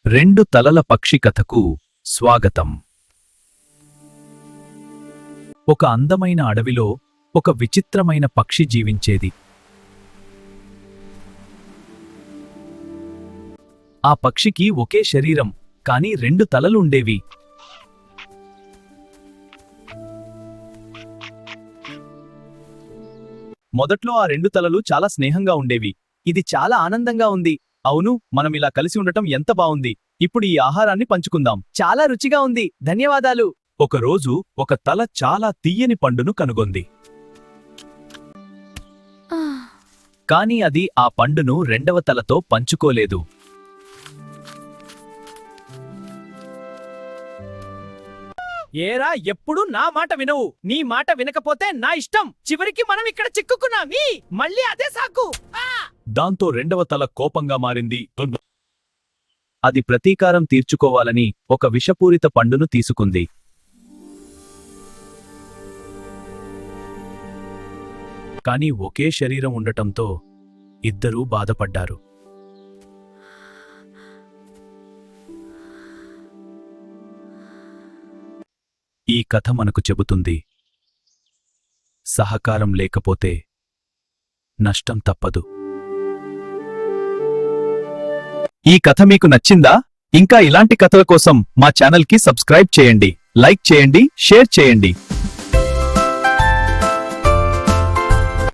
రెండు తలల పక్షి కథకు స్వాగతం. ఒక అందమైన అడవిలో ఒక విచిత్రమైన పక్షి జీవించేది. ఆ పక్షికి ఒకే శరీరం, కానీ రెండు తలలుండేవి. మొదట్లో ఆ రెండు తలలు చాలా స్నేహంగా ఉండేవి. ఇది చాలా ఆనందంగా ఉంది. అవును, మనమిలా కలిసి ఉండటం ఎంత బావుంది. ఇప్పుడు ఈ ఆహారాన్ని పంచుకుందాం. చాలా రుచిగా ఉంది, ధన్యవాదాలు. ఒకరోజు ఒక తల చాలా తీయని పండును కనుగొంది. కాని అది ఆ పండును రెండవ తలతో పంచుకోలేదు. ఏరా, ఎప్పుడు నా మాట వినవు. నీ మాట వినకపోతే నా ఇష్టం. చివరికి మనం ఇక్కడ చిక్కుకున్నామీ. మళ్ళీ అదే సాకు. దాంతో రెండవ తల కోపంగా మారింది. అది ప్రతీకారం తీర్చుకోవాలని ఒక విషపూరిత పండును తీసుకుంది. కాని ఒకే శరీరం ఉండటంతో ఇద్దరూ బాధపడ్డారు. ఈ కథ మనకు చెబుతుంది, సహకారం లేకపోతే నష్టం తప్పదు. ఈ కథ మీకు నచ్చిందా? ఇంకా ఇలాంటి కథల కోసం మా ఛానల్కి సబ్స్క్రైబ్ చేయండి, లైక్ చేయండి, షేర్ చేయండి.